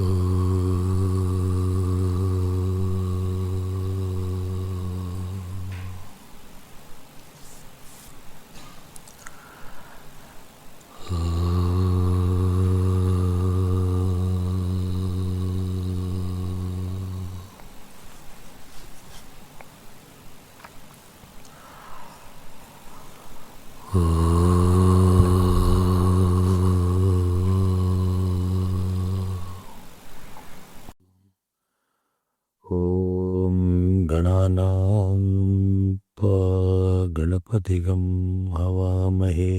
ॐ गणानां गणपतिगं हवामहे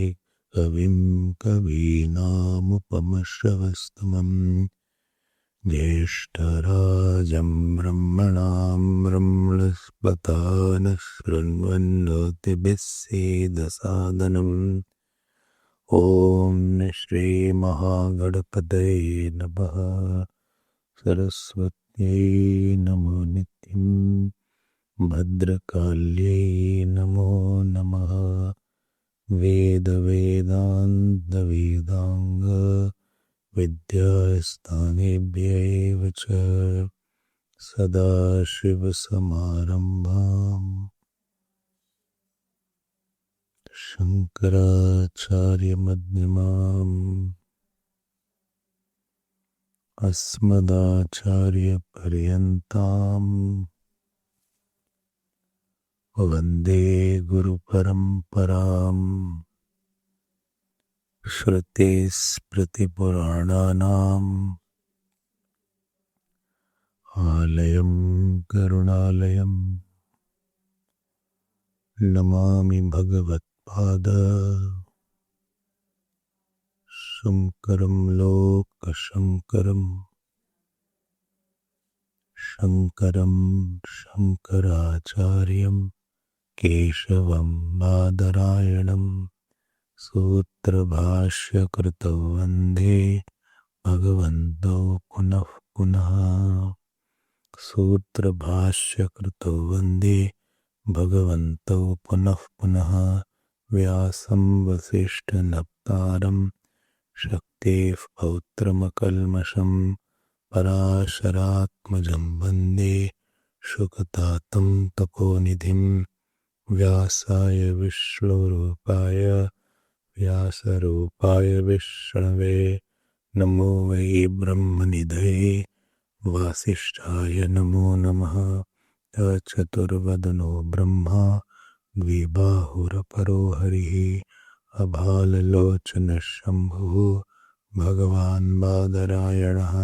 कविं कवीनामुपमश्रवस्तमं ज्येष्ठराजं ब्रह्मणां ब्रह्मणस्पतानः शृण्वन्नोतिभिः सीदसादनम् ॐ श्रीमहागणपतये नमः। सरस्वत्यै नमो नित्यं भद्रकाल्यै नमो नमः। वेदवेदान्तवेदाङ्ग विद्यास्थानेभ्यैव च सदाशिवसमारम्भाम् शङ्कराचार्यमध्यमाम् अस्मदाचार्यपर्यन्ताम् वन्दे गुरुपरम्पराम्। श्रुतिस्मृतिपुराणानाम् आलयं करुणालयम् नमामि भगवत्पाद शङ्करं लोकशङ्करम् शङ्करं शङ्कराचार्यं केशवं बादरायणं सूत्रभाष्यकृतौ वन्दे भगवन्तौ पुनः पुनः। सूत्रभाष्यकृतौ वन्दे भगवन्तौ पुनः पुनः। व्यासं वसिष्ठनप्तारं शक्तेः पौत्रमकल्मषं पराशरात्मजं वन्दे शुकतातं तपोनिधिं। व्यासाय व्यासरूपाय विष्णवे नमो वै ब्रह्मनिधये वासिष्ठाय नमो नमः। चतुर्वदनो ब्रह्मा द्विबाहुरपरो हरिः अभाललोचनशम्भुः भगवान् बादरायणः।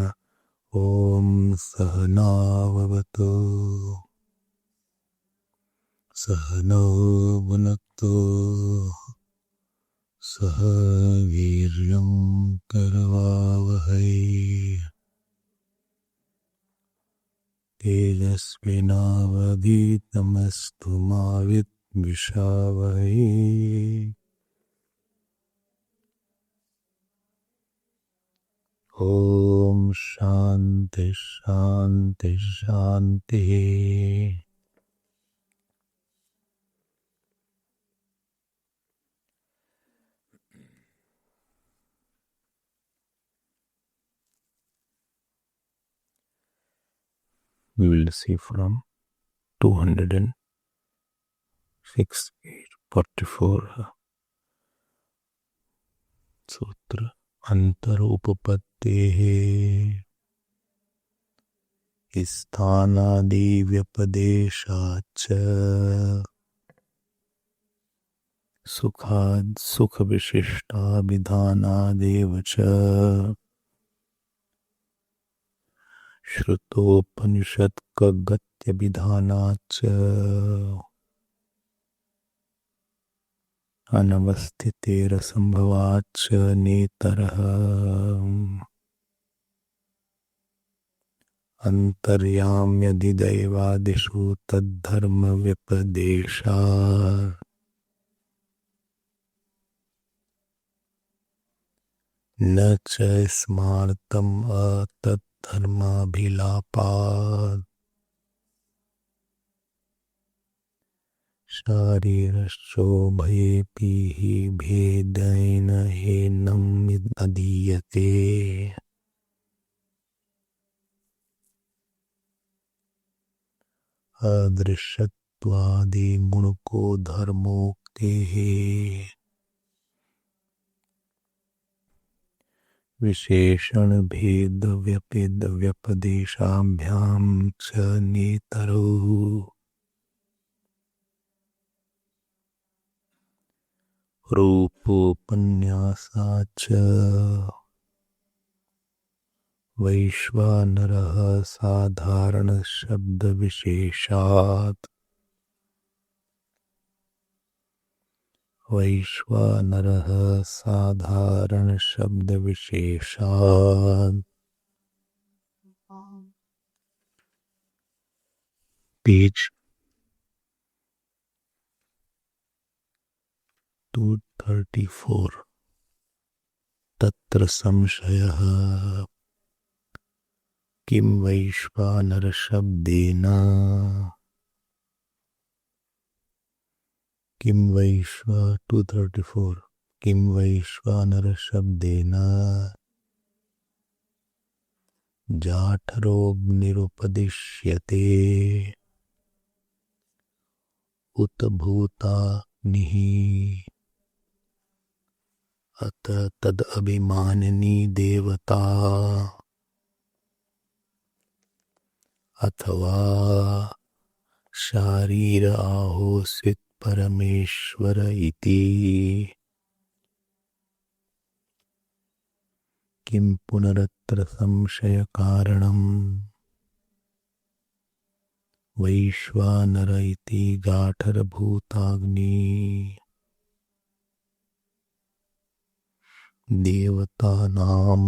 ॐ सहनाववतु सहनौ भुनक्तु सह वीर्यं करवावहै तेजस्विनावधीतमस्तु मा विद्विषावहै। ॐ शान्ति शान्ति शान्तिः। We will see from 206 page 44 सूत्र अंतरोपपत्तेः स्थानादिव्यपदेशाच्च सुखाद् सुखविशिष्टाभिधानादेव च श्रुतोपनिषत्कगत्यभिधानाच्च अनवस्थितेरसंभवाच्च नेतरः अन्तर्याम्यधिदैवादिषु तद्धर्मव्यपदेशात् न च स्मार्तम् अतद्धर्माभिलापात् शारीरश्चोभयेऽपि हि भेदेन हीनम् अधीयते। अदृश्यत्वादि गुण को धर्मोक्ते विशेषण भेद व्यपेद व्यपदेशाभ्याम च नेतरो रूपोपन्यासाच वैश्वानरः साधारण शब्द विशेषात् वैश्वानरः साधारण शब्द विशेषात् पेज 234 तत्र संशयः किं वैश्वानर शब्देन किं 234 किं वैश्वानर शब्देन जाठरोऽग्निरुपदिश्यते उत भूताग्निः अत तदभिमानिनी देवता अथवा शारीर आहोस्वित परमेश्वर इति किं पुनरत्र संशय कारणम् वैश्वानर इति जाठरभूताग्नि देवतानां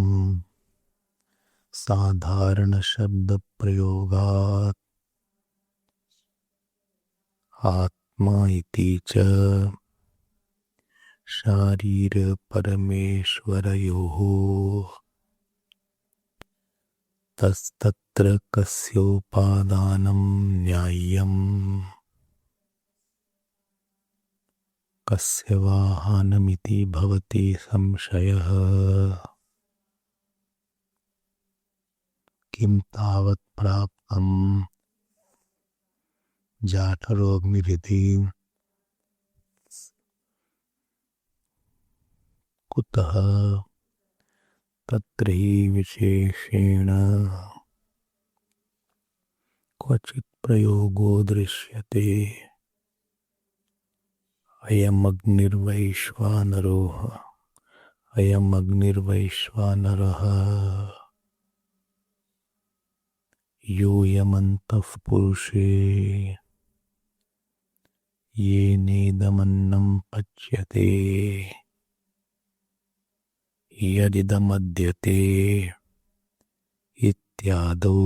साधारण शब्द प्रयोगात् आत्मा इति च शारीर परमेश्वरयोः तस्तत्र कस्योपादानं न्याय्यम् कस्य वा हानमिति भवति संशयः किं तावत् प्राप्तम् जाठरोऽग्निरिति कुतः तत्र हि विशेषेण क्वचित् प्रयोगो दृश्यते अयमग्निर्वैश्वानरः यूयमन्तः पुरुषे येनेदमन्नं पच्यते यदिदमद्यते इत्यादौ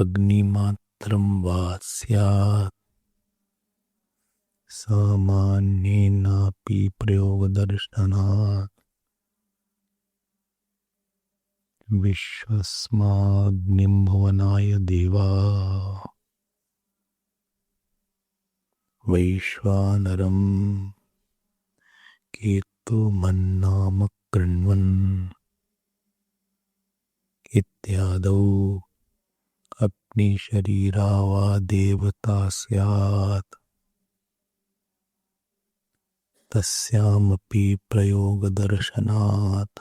अग्निमात्रं वा स्यात् सामान्येनापि प्रयोगदर्शनात् विश्वस्माग्निं भुवनाय देवा वैश्वानरं केतुमन्नाम कृण्वन् इत्यादौ अग्निशरीरा वा देवता स्यात् तस्यामपि प्रयोगदर्शनात्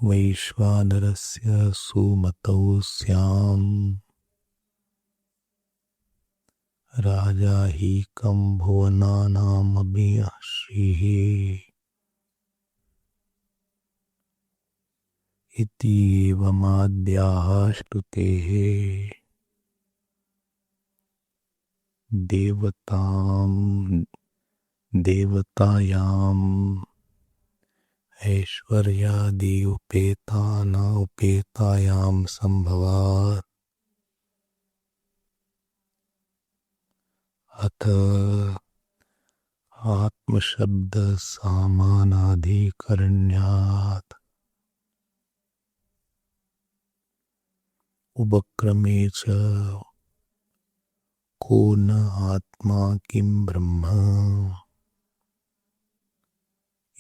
वैश्वानरस्य सुमतौ स्याम् राजा हि कं भुवनानामभिश्रीः इति एवमाद्याः श्रुतेः देवतायाम् ऐश्वर्यादि उपेतायां संभवात् अथ आत्मशब्द सामानाधिकरण्यात् उपक्रमे च को न आत्मा किं ब्रह्म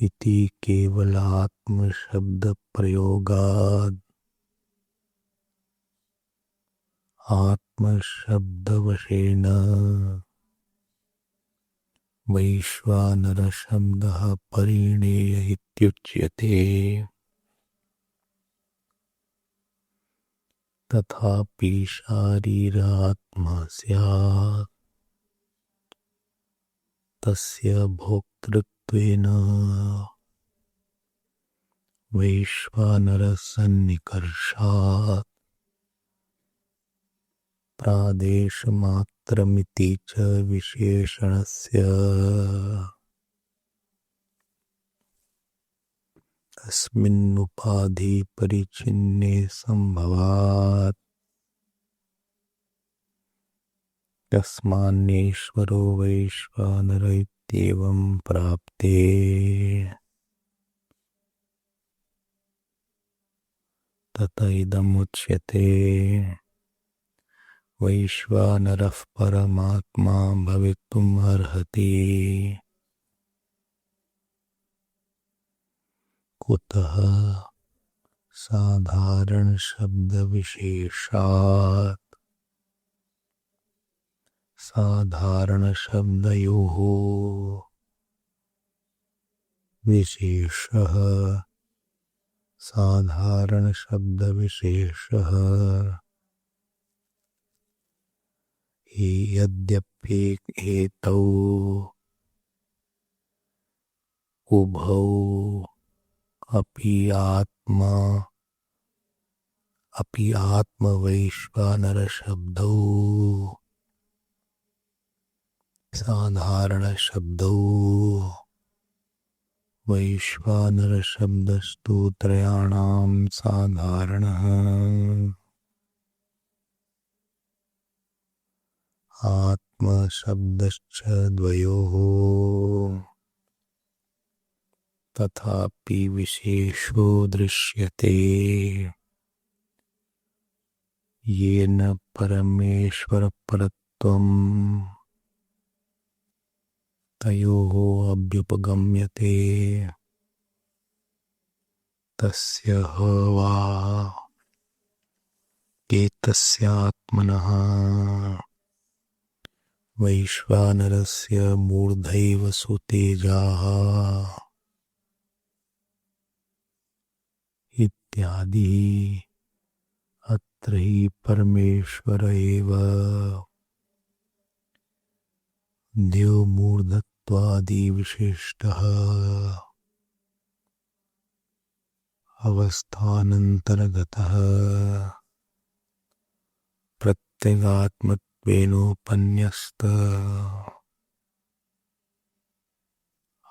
इति केवलात्मशब्द प्रयोगात् आत्मशब्दवशेन वैश्वानरशब्दः परिणेय इत्युच्यते। तथापि शारीरात्मा स्यात् तस्य भोक्तृत्वेन वैश्वानरसन्निकर्षात् प्रादेशमात्रमिति च विशेषणस्य तस्मिन्नुपाधिपरिच्छिन्ने सम्भवात्। तस्मान्नेश्वरो वैश्वानर इत्येवं प्राप्ते तत इदमुच्यते। वैश्वानरः परमात्मा भवितुम् अर्हति। कुतः? साधारणशब्दविशेषात्। साधारणशब्दयोः विशेषः साधारणशब्दविशेषः यद्यप्येतौ उभौ अपि आत्मवैश्वानरशब्दौ साधारणशब्दौ वैश्वानरशब्दस्तु त्रयाणां साधारणः आत्मशब्दश्च द्वयोः। तथापि विशेषो दृश्यते येन परमेश्वरपरत्वं तयोः अभ्युपगम्यते। तस्य ह वा एतस्यात्मनः वैश्वानरस्य मूर्धैव सुतेजाः इत्यादि। अत्र हि परमेश्वर एव द्योमूर्धत्वादिविशिष्टः अवस्थानन्तर्गतः प्रत्यगात्मत्वेनोपन्यस्त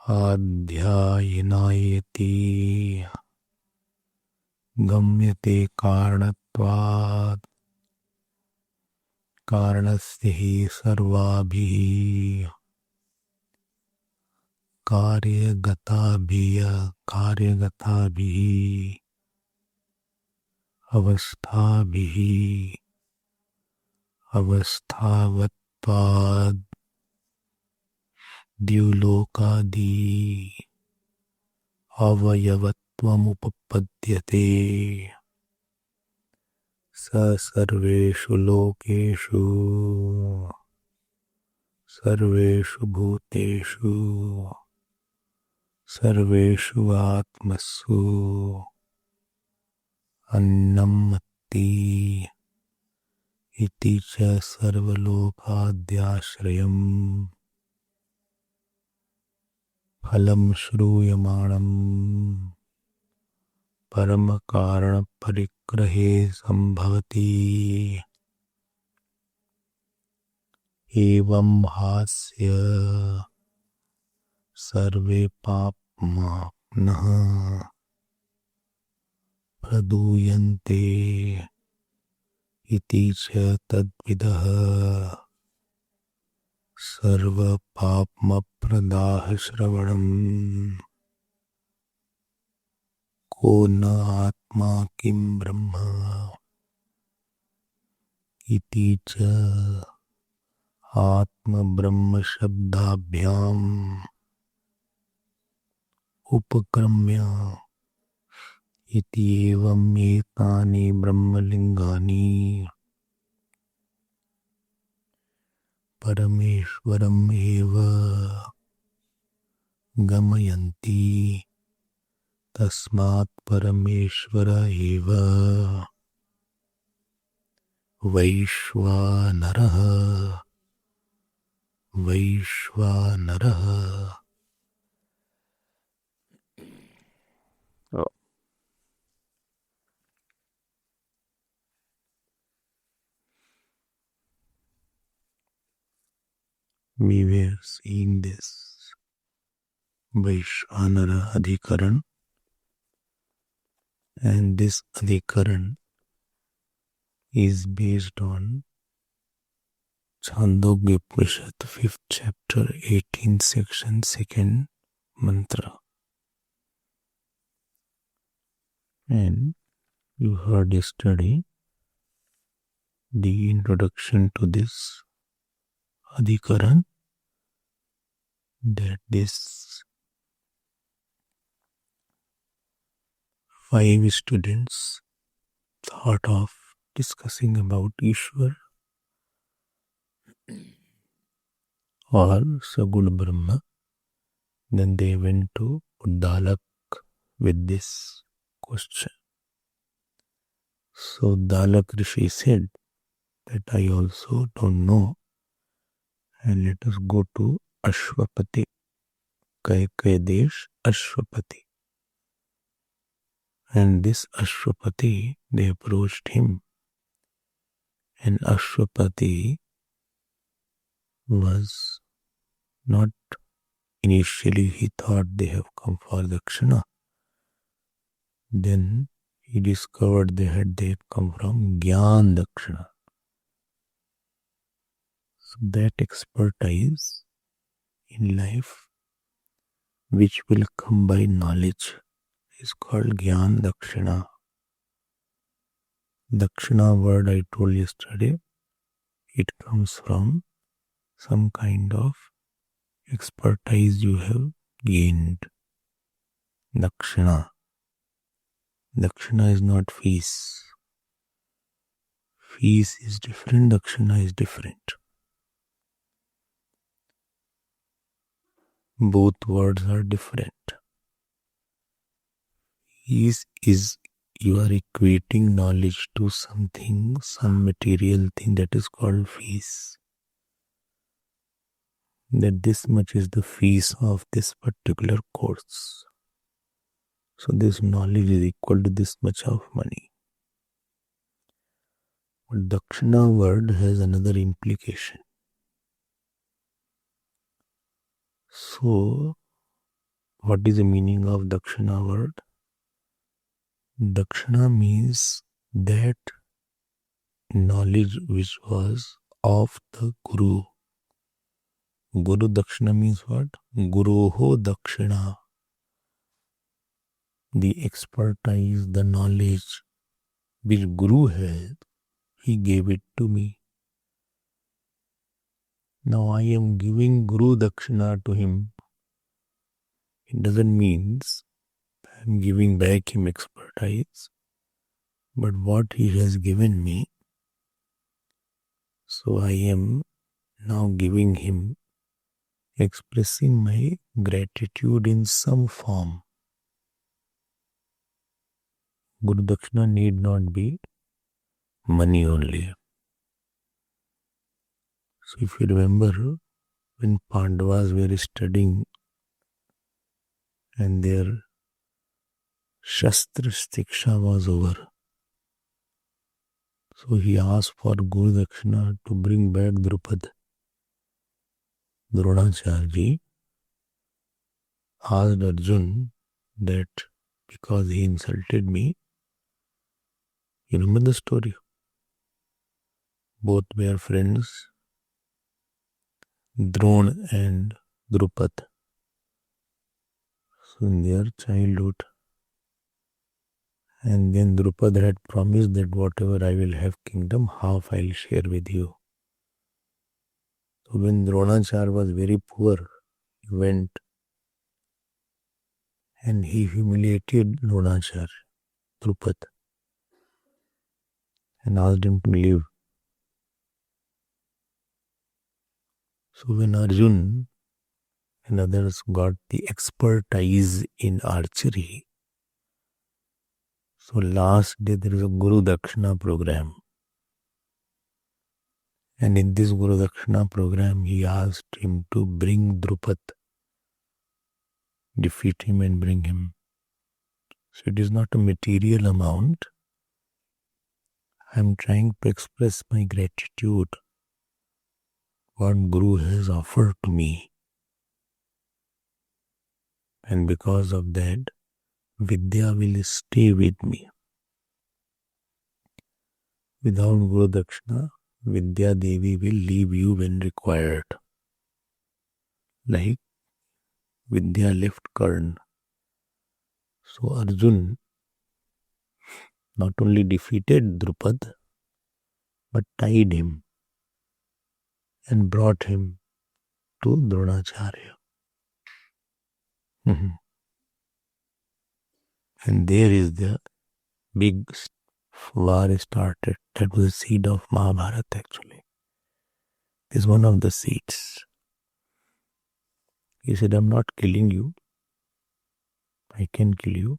आध्यायिनायति गम्यते कारणत्वात्। कारणस्य हि सर्वाभिः कार्यगताभिः अवस्थाभिः अवस्थावत्वाद् द्युलोकादि अवयवत्वमुपपद्यते। स सर्वेषु लोकेषु सर्वेषु भूतेषु सर्वेषु आत्मसु अन्नमत्ति इति च सर्वलोकाद्याश्रयम् फलं श्रूयमाणम् परमकारणपरिग्रहे सम्भवति। एवं हास्य सर्वे पाप्माप्नः प्रदूयन्ते इति च तद्विदः सर्वपाप्मप्रदाः श्रवणम् को न आत्मा किं ब्रह्म इति च आत्मब्रह्मशब्दाभ्याम् उपक्रम्य इति एवम् एतानि ब्रह्मलिङ्गानि परमेश्वरम् एव गमयन्ति तस्मात् परमेश्वर एव वैश्वानरः वैश्वानरः. Oh. We were seeing this Vaishwanara Adhikaran, and this Adhikaran is based on Chandogya Upanishad, 5th chapter, 18th section, 2nd mantra. And you heard yesterday the introduction to this Adhikaran, that this 5 students thought of discussing about Ishwar or Saguna Brahma. Then they went to Uddalak with this question. So Uddalak Rishi said that I also don't know, and let us go to Ashwapati, Kaikedesh Ashwapati. And this Ashwapati, they approached him, and Ashwapati was not, initially he thought they have come for Dakshina. Then he discovered they had come from Gyan Dakshina. So that expertise in life which will come by knowledge is called Gyan Dakshina. Dakshina word I told yesterday, it comes from some kind of expertise you have gained. Dakshina. Dakshina is not fees. Fees is different, Dakshina is different. Both words are different. Fees is you are equating knowledge to something, some material thing, that is called fees. That this much is the fees of this particular course. So this knowledge is equal to this much of money. But Dakshina word has another implication. So, what is the meaning of Dakshina word? Dakshina means that knowledge which was of the Guru. Guru Dakshina means what? Guruho Dakshina. The expertise, the knowledge which Guru had, he gave it to me. Now I am giving Guru Dakshina to him. It doesn't mean I am giving back him expertise, but what he has given me, so I am now giving him, expressing my gratitude in some form. Guru Dakshina need not be money only. So if you remember, when Pandavas were studying and their Shastra Stiksha was over, so he asked for Guru Dakshina to bring back Drupad. Dronacharya asked Arjun that because he insulted me, you remember the story? Both were friends, Drona and Drupad. So in their childhood, and then Drupad had promised that whatever I will have kingdom, half I will share with you. So when Dronacharya was very poor, he went and he humiliated Dronacharya, Drupad, and asked him to leave. So when Arjun and others got the expertise in archery, so last day there is a Guru Dakshina program. And in this Guru Dakshina program, he asked him to bring Drupad, defeat him and bring him. So it is not a material amount. I am trying to express my gratitude what Guru has offered to me. And because of that, Vidya will stay with me. Without Guru Dakshina, Vidya Devi will leave you when required. Like Vidya left Karna. So Arjun not only defeated Drupad, but tied him and brought him to Dronacharya. And there is the big war started. That was the seed of Mahabharata actually. This is one of the seeds. He said, I'm not killing you. I can kill you.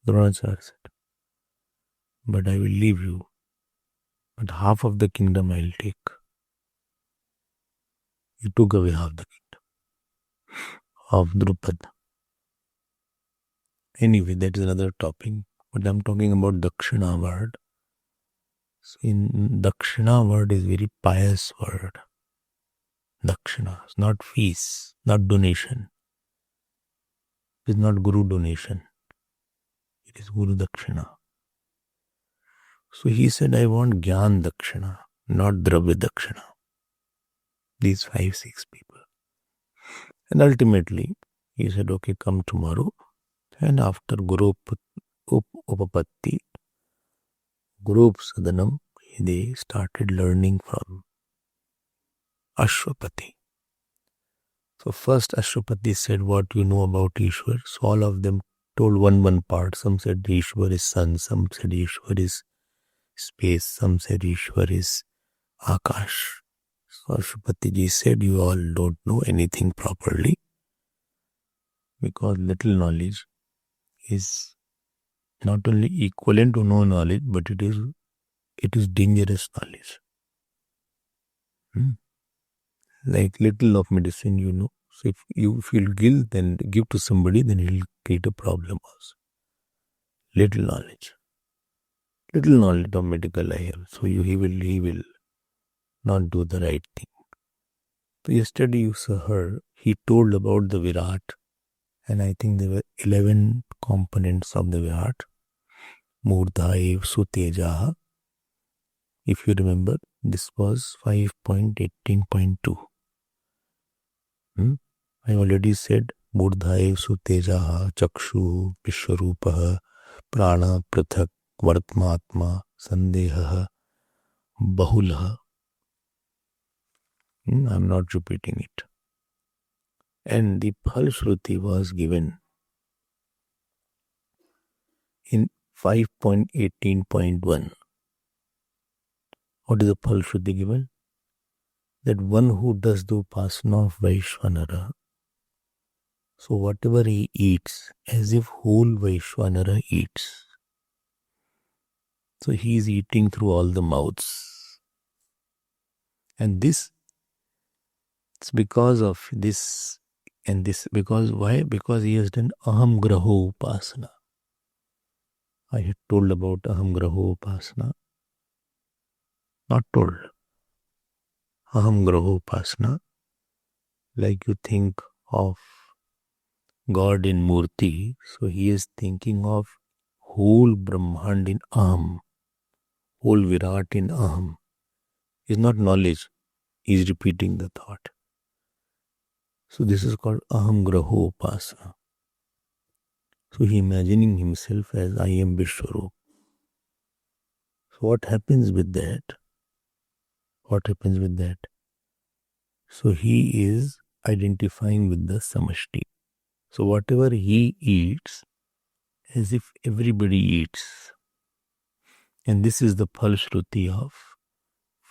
Dronacharya said, but I will leave you. But half of the kingdom I will take. He took away half the kingdom of Drupad. Anyway, that is another topic. But I'm talking about Dakshina word. So in Dakshina word is very pious word. Dakshina, not fees, not donation. It is not Guru donation. It is Guru Dakshina. So he said, I want Gyan Dakshina, not Dravya Dakshina. These 5-6 people. And ultimately, he said, okay, come tomorrow. And after Guru Upapatti, Guru Sadanam, they started learning from Ashwapati. So first Ashwapati said, what you know about Ishwar. So all of them told one part. Some said Ishwar is sun, some said Ishwar is space, some said Ishwar is Akash. So Ashwapati ji said, you all don't know anything properly, because little knowledge is not only equivalent to no knowledge, but it is dangerous knowledge. Like little of medicine, you know. So if you feel guilt, then give to somebody, then it will create a problem also. Little knowledge of medical I have. So he will not do the right thing. So yesterday you saw her, he told about the Virat, and I think there were 11 components of the Virat. Murdha Ev Sutejaha. If you remember, this was 5.18.2. I already said Murdha Ev Sutejaha, Chakshu, Vishwarupaha, Prana, Prathak, Vartmatma, Sandeha, Bahulaha. I'm not repeating it. And the Phalshruti was given in 5.18.1. What is the Phalshruti given? That one who does the Upasana of Vaishvanara, so whatever he eats, as if whole Vaishvanara eats. So he is eating through all the mouths. And this, it's because of this and this. Because why? Because he has done Aham Graho Upasana. I had told about Aham Graho Upasana. Not told. Aham Graho Upasana. Like you think of God in Murti, so he is thinking of whole Brahmand in Aham, whole Virat in Aham. Is not knowledge, he is repeating the thought. So this is called Aham Graho Upasana. So he imagining himself as I am Vishwarup. So what happens with that? So he is identifying with the Samashti. So whatever he eats, as if everybody eats. And this is the Phalshruti of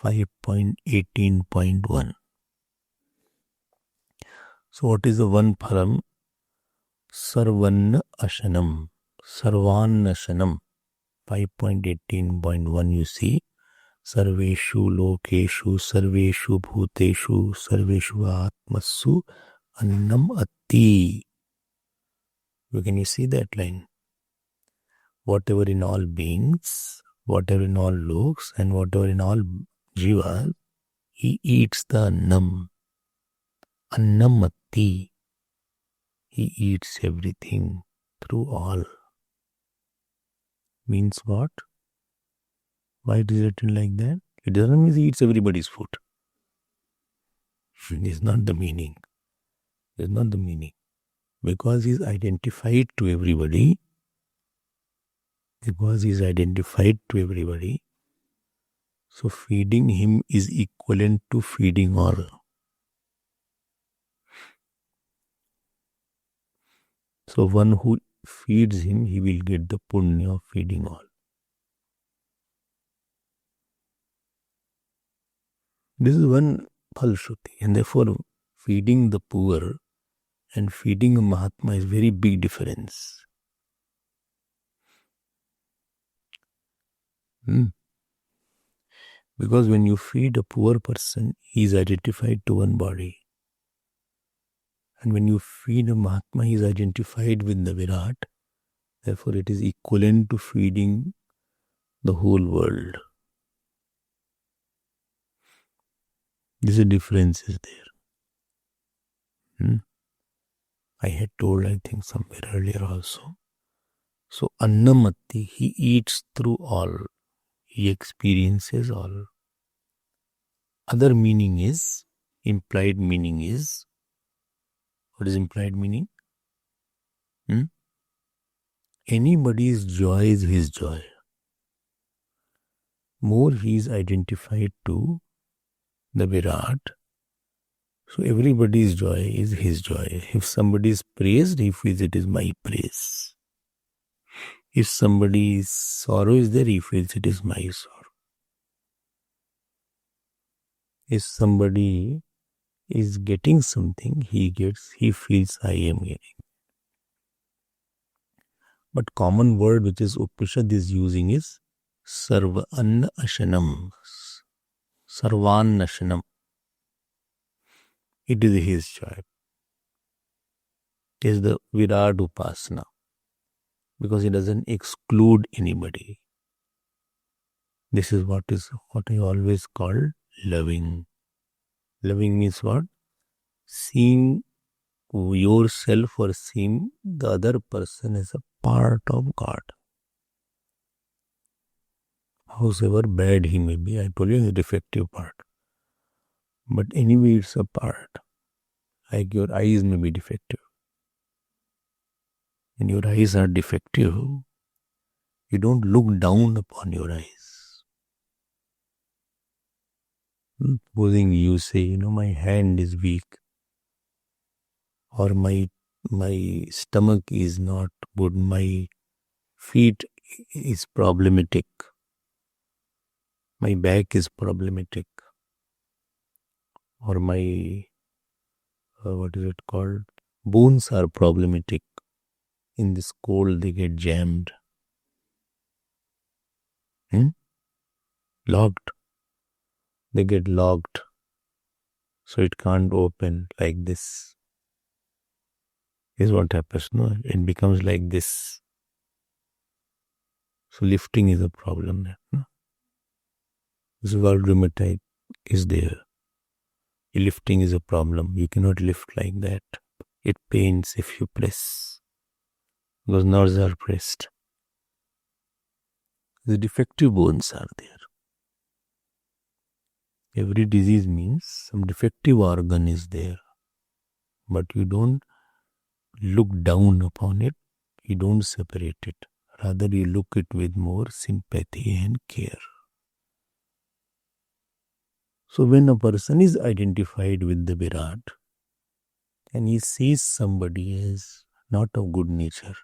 5.18.1. So what is the one phalam? Sarvanna Ashanam. Sarvanashanam. 5.18.1 you see. Sarveshu lokeshu sarveshu bhuteshu sarveshu atmasu annam atti. Can you see that line? Whatever in all beings, whatever in all loks, and whatever in all jivas, he eats the annam. Annam atti. He eats everything through all. Means what? Why it is written like that? It doesn't mean he eats everybody's food. It's not the meaning. It's not the meaning. Because he is identified to everybody. So feeding him is equivalent to feeding all. So one who feeds him, he will get the punya of feeding all. This is one Phalshruti, and therefore feeding the poor and feeding a Mahatma is very big difference. Because when you feed a poor person, he is identified to one body. And when you feed a Mahatma, he is identified with the Virat. Therefore, it is equivalent to feeding the whole world. This difference is there. I had told, I think, somewhere earlier also. So, Annamatti, he eats through all. He experiences all. Other meaning is, implied meaning is, what is implied meaning? Anybody's joy is his joy. More he is identified to the Virat. So everybody's joy is his joy. If somebody is praised, he feels it is my praise. If somebody's sorrow is there, he feels it is my sorrow. If somebody is getting something, he feels I am getting. But common word which is Upanishad is using is Sarvanna Ashanam. Sarvanna Ashanam. It is his joy. It is the Virat Upasana. Because he doesn't exclude anybody. This is what I always call loving. Loving means what? Seeing yourself or seeing the other person as a part of God. However bad he may be, I told you the defective part. But anyway, it's a part. Like your eyes may be defective. When your eyes are defective, you don't look down upon your eyes. Supposing you say, my hand is weak, or my stomach is not good, my feet is problematic, my back is problematic, or my, bones are problematic. In this cold, they get jammed. Locked. They get locked. So it can't open like this. This is what happens, no? It becomes like this. So lifting is a problem there. No? This is what rheumatoid is there. Lifting is a problem. You cannot lift like that. It pains if you press. Because nerves are pressed. The defective bones are there. Every disease means some defective organ is there. But you don't look down upon it. You don't separate it. Rather, you look it with more sympathy and care. So when a person is identified with the Virat and he sees somebody as not of good nature,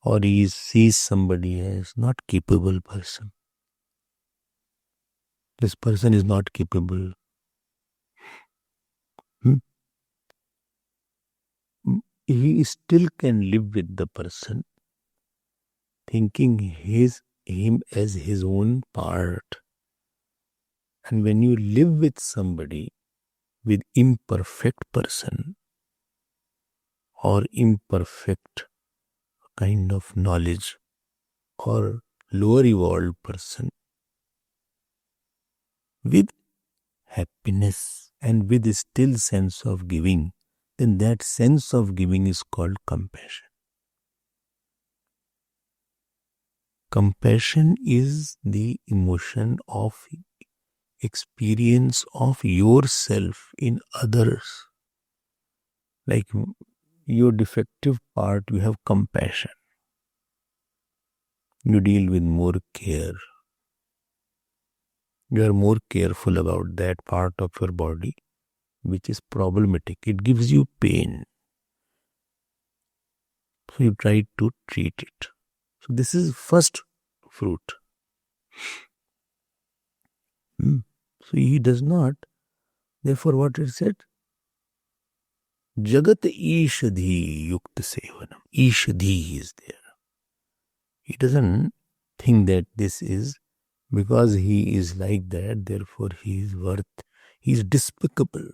or he sees somebody as not capable person, this person is not capable. he still can live with the person, thinking him as his own part. And when you live with somebody, with imperfect person or imperfect kind of knowledge or lower evolved person, with happiness and with still sense of giving, then that sense of giving is called compassion. Compassion is the emotion of experience of yourself in others. Like your defective part, you have compassion. You deal with more care. You are more careful about that part of your body which is problematic. It gives you pain. So you try to treat it. So this is first fruit. So he does not. Therefore what it said? Jagat Ishadhi Yukta Sevanam. Ishadhi is there. He doesn't think that this is because he is like that, therefore he is he is despicable.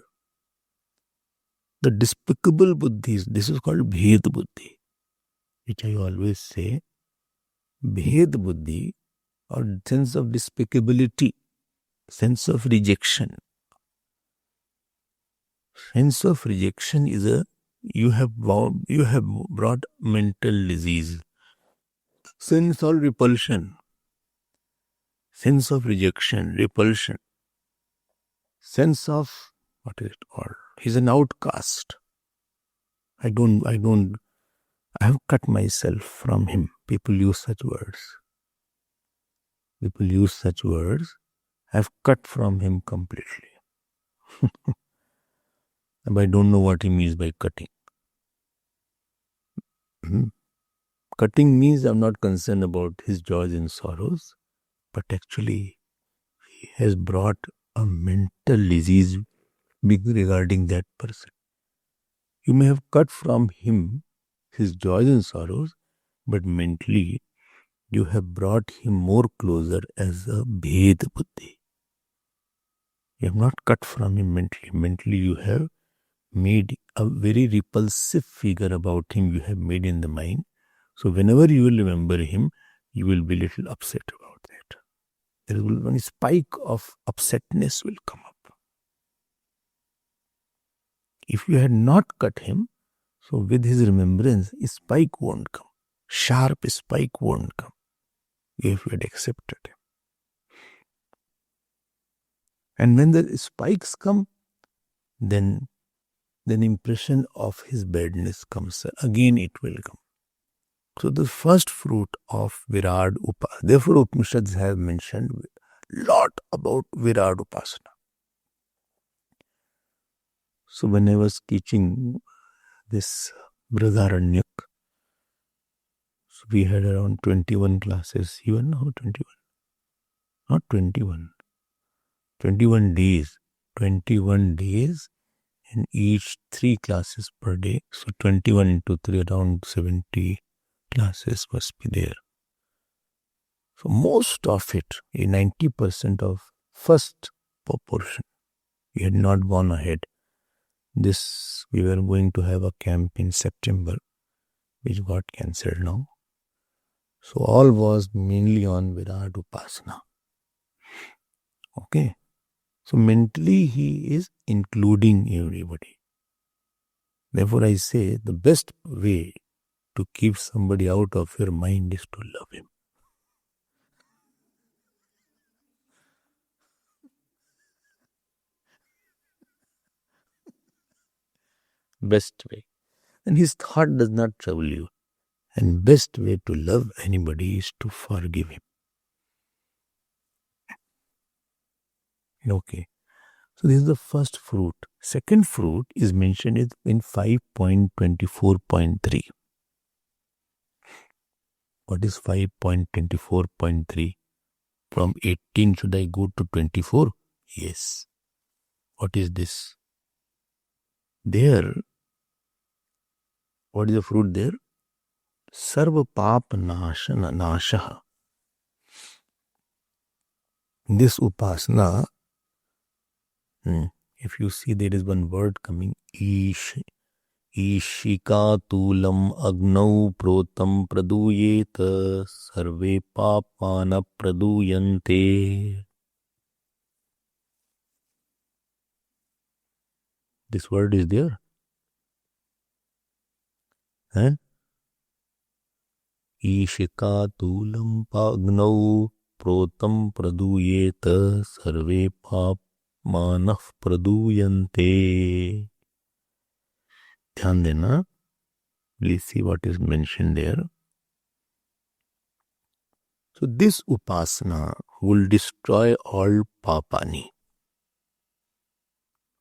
The despicable buddhis, this is called Bhed Buddhi, which I always say. Bhed Buddhi, or sense of despicability, sense of rejection. Sense of rejection is you have brought mental disease. Sense of repulsion. Sense of rejection, repulsion. Sense of, what is it called? He's an outcast. I have cut myself from him. People use such words. I have cut from him completely. But I don't know what he means by cutting. Cutting means I'm not concerned about his joys and sorrows, but actually he has brought a mental disease regarding that person. You may have cut from him his joys and sorrows, but mentally you have brought him more closer as a Bhed Buddhi. You have not cut from him mentally. Mentally you have made a very repulsive figure about him you have made in the mind. So whenever you will remember him, you will be a little upset about that. There will be one spike of upsetness will come up. If you had not cut him, so with his remembrance, a spike won't come. Sharp spike won't come. If you had accepted him. And when the spikes come, then impression of his badness comes. Again it will come. So the first fruit of Virad Upasana. Therefore Upanishads have mentioned a lot about Virad Upasana. So when I was teaching this Brihadaranyak, so we had around 21 classes. Even now 21. Not 21. 21 days. 21 days and each 3 classes per day. So 21 into 3, around 70 classes must be there. So most of it, 90% of first proportion, we had not gone ahead. This, we were going to have a camp in September, which got cancelled now. So all was mainly on Virad Upasana. Okay. So mentally he is including everybody. Therefore I say the best way to keep somebody out of your mind is to love him. Best way. And his thought does not trouble you. And best way to love anybody is to forgive him. Okay. So this is the first fruit. Second fruit is mentioned in 5.24.3. What is 5.24.3? From 18 should I go to 24? Yes. What is this? There, What is the fruit there? Sarva pap nashaha. This upasana, if you see there is one word coming, Ishika tulam agnau protam praduyeta sarve papana praduyante. This word is there. Ishika tulam agnau protam praduyeta sarve papana praduyante. ध्यान देना. Please see what is mentioned there. So this upasana will destroy all papani.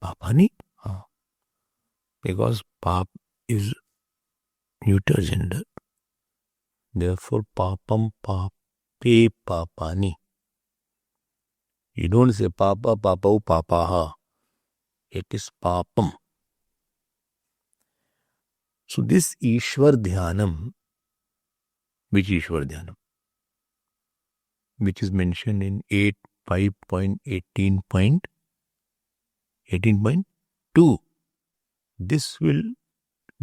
Papani? Because pap is neuter gender. Therefore papam pape papani. You don't say papa, papau, papaha. It is papam. So this Ishwar Dhyanam, which Ishwar Dhyanam? Which is mentioned in 5.18.2. This will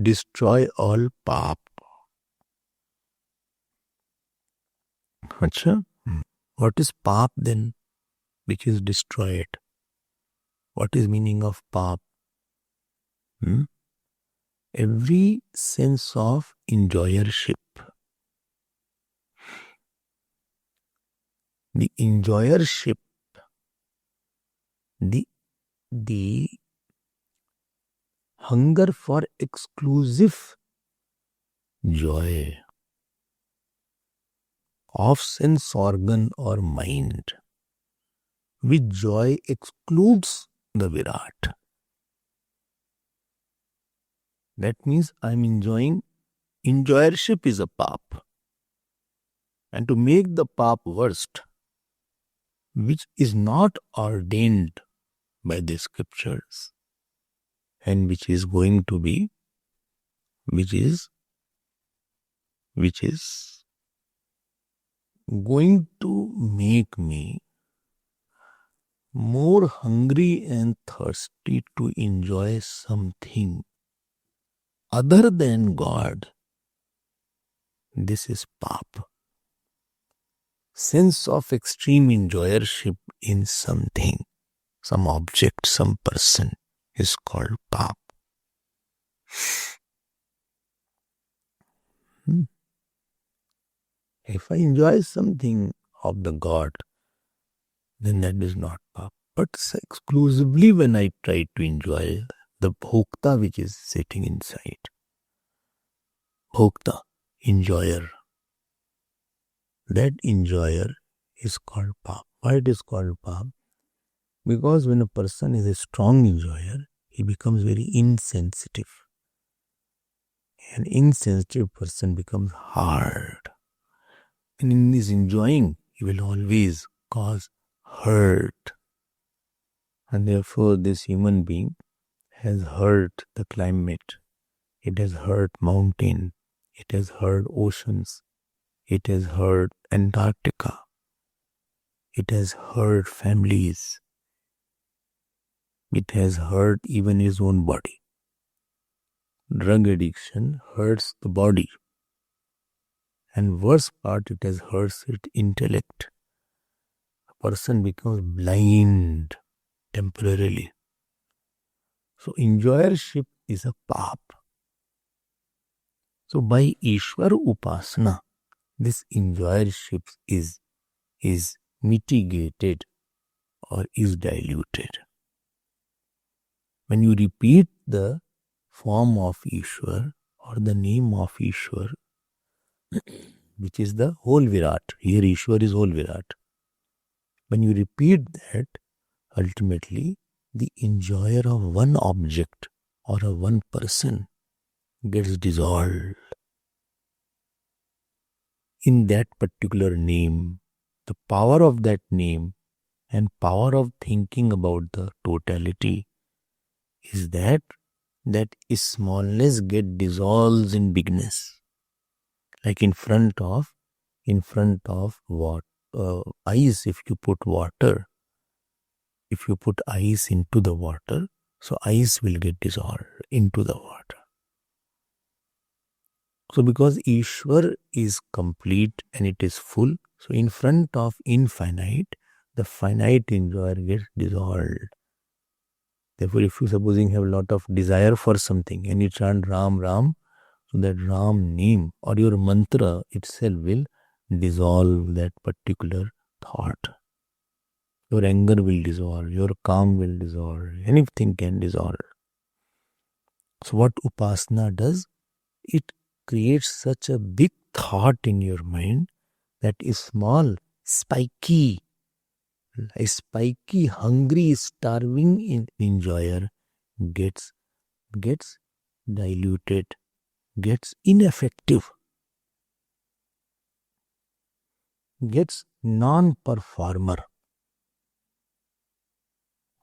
destroy all pap. Achha? What is pap then, which is destroyed? What is meaning of pap? Every sense of enjoyership. The enjoyership, the hunger for exclusive joy of sense organ or mind, which joy excludes the Virat. That means I am enjoying. Enjoyership is a pap. And to make the pap worst, which is not ordained by the scriptures, and which is going to be, which is going to make me more hungry and thirsty to enjoy something other than God. This is pap. Sense of extreme enjoyership in something, some object, some person is called pap. If I enjoy something of the God, then that is not pap. But exclusively when I try to enjoy the bhokta which is sitting inside. Bhokta, enjoyer. That enjoyer is called pap. Why it is called pap? Because when a person is a strong enjoyer, he becomes very insensitive. An insensitive person becomes hard. And in this enjoying, he will always cause hurt. And therefore this human being has hurt the climate. It has hurt mountain. It has hurt oceans. It has hurt Antarctica. It has hurt families. It has hurt even his own body. Drug addiction hurts the body. And worst part, it has hurt its intellect. A person becomes blind temporarily. So enjoyership is a pap. So by Ishwar Upasana, this enjoyership is mitigated or is diluted. When you repeat the form of Ishwar or the name of Ishwar, which is the whole Virat, here Ishwar is whole Virat. When you repeat that, ultimately the enjoyer of one object or of one person gets dissolved. In that particular name, the power of that name and power of thinking about the totality is that that smallness get dissolves in bigness. Like in front of what ice, if you put ice into the water, so ice will get dissolved into the water. So because Ishwar is complete and it is full, so in front of infinite, the finite enjoyer gets dissolved. Therefore, if you supposing have a lot of desire for something and you chant Ram Ram, so that Ram name or your mantra itself will dissolve that particular thought. Your anger will dissolve, your calm will dissolve, anything can dissolve. So what Upasana does, it creates such a big thought in your mind that a small, spiky, hungry, starving enjoyer gets diluted, gets ineffective, gets non-performer.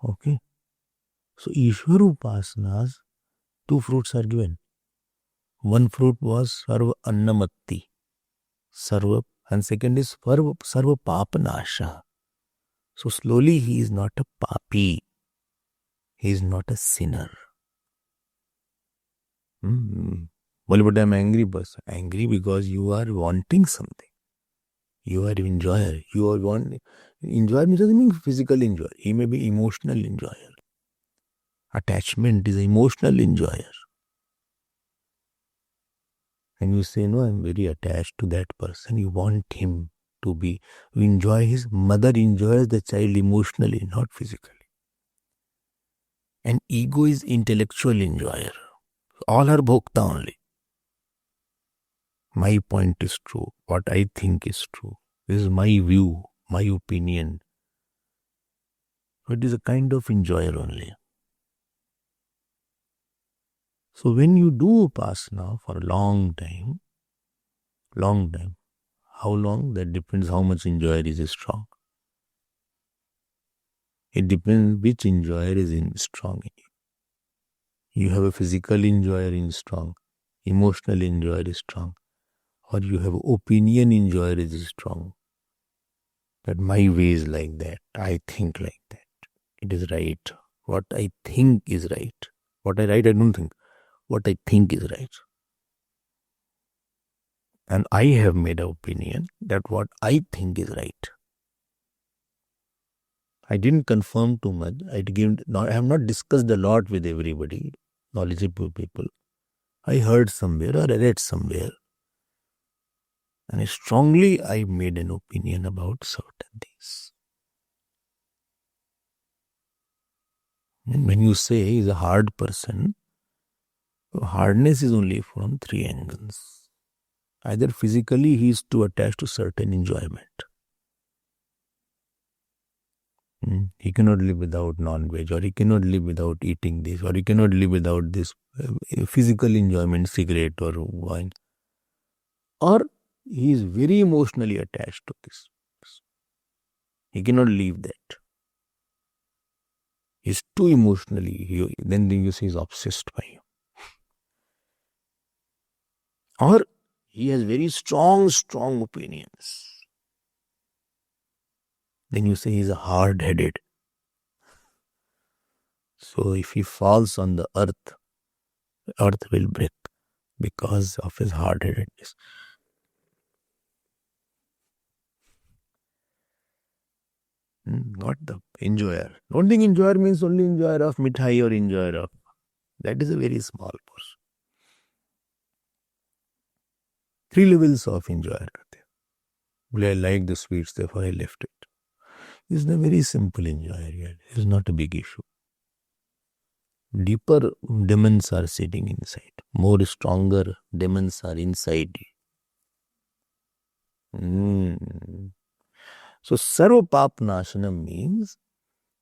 Okay. So Ishwar Upasanas, 2 fruits are given. One fruit was Sarva Annamatti, Sarva, and second is Sarva Papanasha. So slowly he is not a papi. He is not a sinner. But I'm angry person. Angry because you are wanting something. You are enjoyer. You are wanting. Enjoyer doesn't mean physical enjoyer. He may be emotional enjoyer. Attachment is an emotional enjoyer. And you say, no, I'm very attached to that person. You want him to be, you enjoy his mother enjoys the child emotionally, not physically. And ego is intellectual enjoyer. All are bhokta only. My point is true. What I think is true. This is my view, my opinion. It is a kind of enjoyer only. So when you do upasana for a long time, how long? That depends how much enjoyer is strong. It depends which enjoyer is strong in you. You have a physical enjoyer in strong, emotional enjoyer is strong, or you have opinion enjoyer is strong. That my way is like that, I think like that. It is right. What I think is right. What I write, I don't think. What I think is right. And I have made an opinion that what I think is right. I didn't confirm too much. I have not discussed a lot with everybody, knowledgeable people. I heard somewhere or I read somewhere. And strongly I made an opinion about certain things. And when you say he's a hard person, hardness is only from 3 angles. Either physically he is too attached to certain enjoyment. He cannot live without non-veg, or he cannot live without eating this, or he cannot live without this physical enjoyment, cigarette or wine. Or he is very emotionally attached to this. He cannot leave that. He is too emotionally, then you say he is obsessed by you. Or he has very strong opinions. Then you say he is hard-headed. So if he falls on the earth will break because of his hard-headedness. Not the enjoyer. Don't think enjoyer means only enjoyer of mithai or enjoyer of. That is a very small portion. 3 levels of enjoyer. I like the sweets, therefore I left it. This is a very simple enjoyer. It is not a big issue. Deeper demons are sitting inside. More stronger demons are inside. So Sarva Papanasana means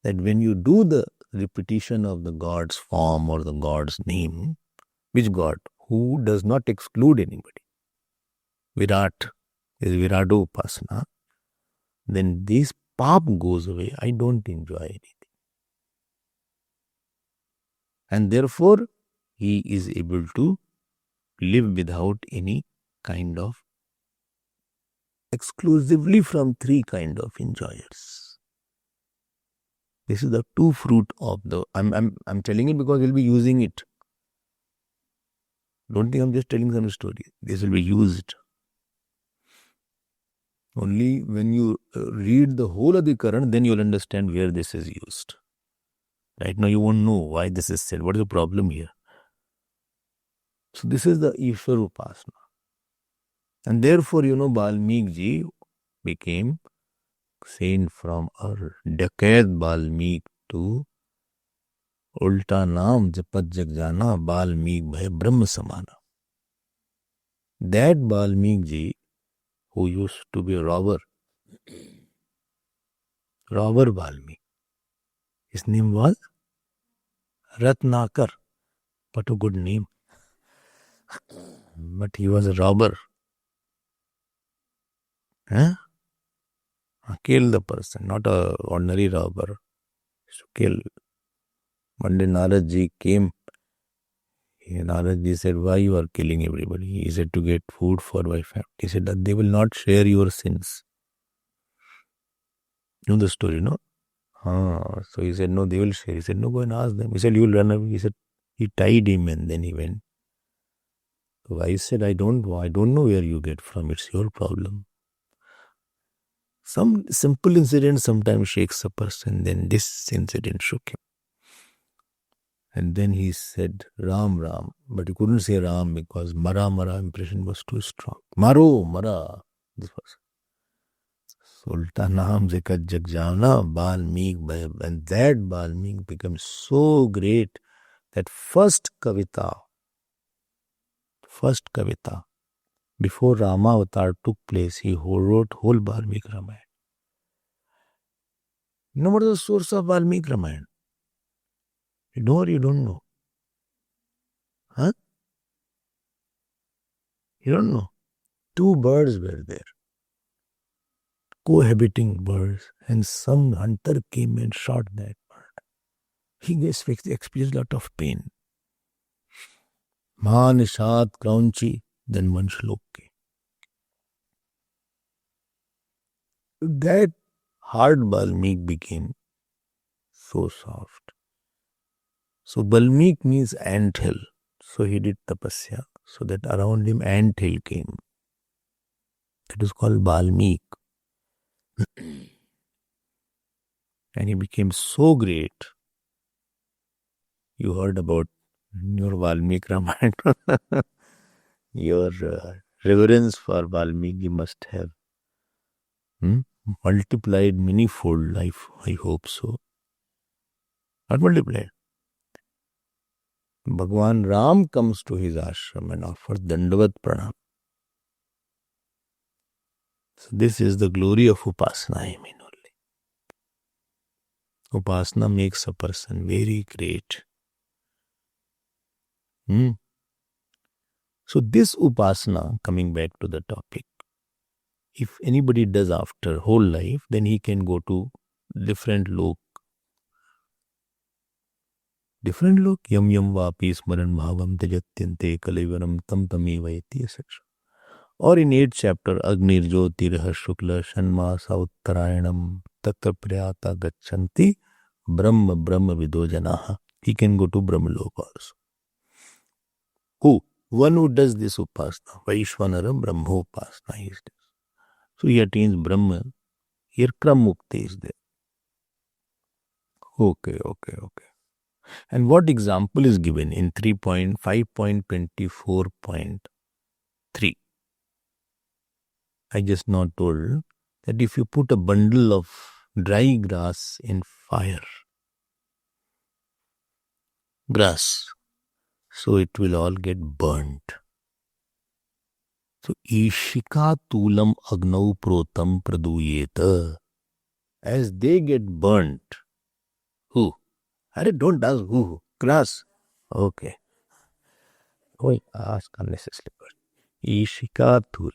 that when you do the repetition of the God's form or the God's name, which God? Who does not exclude anybody. Virat is Virado Upasana. Then this pap goes away. I don't enjoy anything. And therefore, he is able to live without any kind of, exclusively from three kind of enjoyers. This is the two fruit of the, I'm telling it because we'll be using it. Don't think I'm just telling some story. This will be used. Only when you read the whole Adhikaran, then you'll understand where this is used. Right now you won't know why this is said. What is the problem here? So this is the Ishwar Upasana. And therefore, Balmik ji became saint from a decade Balmik to ulta naam japat jag jana Balmik bhai Brahma samana. That Balmik ji, who used to be a robber Balmik, his name was Ratnakar, but a good name. But he was a robber. Kill the person, not a ordinary robber. To kill. One day Narad ji came. Narad ji said, why you are killing everybody? He said, to get food for my family. He said that they will not share your sins. You know the story, no? So he said, no, they will share. He said, no, go and ask them. He said, you will run away. He said, he tied him and then he went. So I said, I don't know where you get from. It's your problem. Some simple incident sometimes shakes a person. Then this incident shook him. And then he said, Ram, Ram. But he couldn't say Ram because Mara impression was too strong. Mara. This was Sultan Naam Zekat Jagjana, Balmik. And that Balmik becomes so great that first kavita, before Rama Avatar took place, he wrote whole Balmik Ramayana. You know what is the source of Balmik Ramayana? You know or you don't know? You don't know? Two birds were there, cohabiting birds, and some hunter came and shot that bird. He experienced a lot of pain. Maan, Nishat, Kraunchi, then one shlok came. That hard Balmik became so soft. So Balmik means anthill. So he did tapasya, so that around him anthill came. It is called Balmik. And he became so great. You heard about your Valmiki Ramayana. Your reverence for Valmiki must have multiplied many-fold life. I hope so. Not multiplied. Bhagwan Ram comes to his ashram and offers Dandavat Pranam. So this is the glory of Upasana, I mean only. Upasana makes a person very great. So this Upasana, coming back to the topic, if anybody does after whole life, then he can go to different lok. Different lok, yam yam vapi smaran bhavam tejatyante kalivaram tam tamivayati, etc. Or in 8th chapter, Agnir Jyotirha Shukla Shanmasa Uttarayanam Tatra Priyata Gachanti Brahma Vido Janaha. He can go to Brahmalok also. Who? One who does this Upasana, Vaishvanara Brahmopasana, he does. So he attains Brahma. Here Kram Mukti is there. Okay. And what example is given in 3.5.24.3? I just now told that if you put a bundle of dry grass in fire, so it will all get burnt. So, Ishika Tulam Agnau Protam Praduyeta. As they get burnt, who? Don't ask who. Grass. Okay. Ask unnecessarily. Ishika Tulam.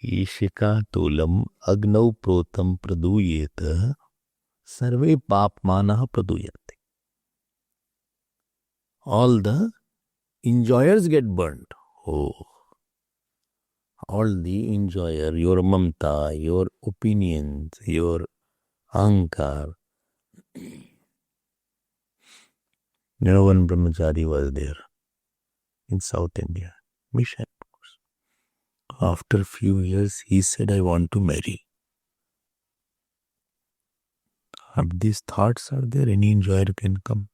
Ishika Tulam Agnau Protam Praduyeta Sarve papmanah praduyante. All the enjoyers get burnt. Oh, all the enjoyer, your mamta, your opinions, your ahankar. One brahmachari was there in South India, mission. After a few years, he said, I want to marry. If these thoughts are there, any enjoyer can come.